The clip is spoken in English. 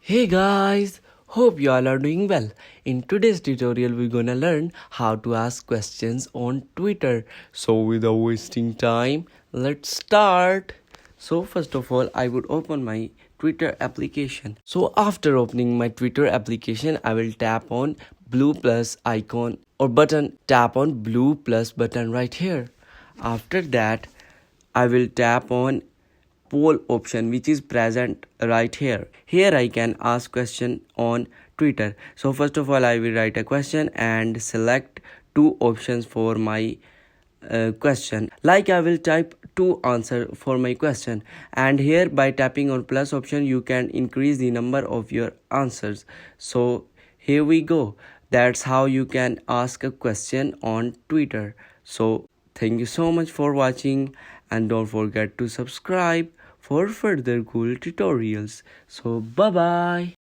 Hey guys, hope you all are doing well. In today's tutorial, we're gonna learn how to ask questions on Twitter. So, without wasting time, let's start. So, first of all, I would open my Twitter application. So, after opening my Twitter application, I will tap on blue plus icon or button, tap on blue plus button right here. After that, I will tap on poll option which is present right here I can ask question on Twitter. So first of all, I will write a question and select two options for my question. Like I will type two answer for my question, and here by tapping on plus option you can increase the number of your answers. So here we go. That's how you can ask a question on Twitter. So thank you so much for watching, and don't forget to subscribe for further cool tutorials. So bye bye.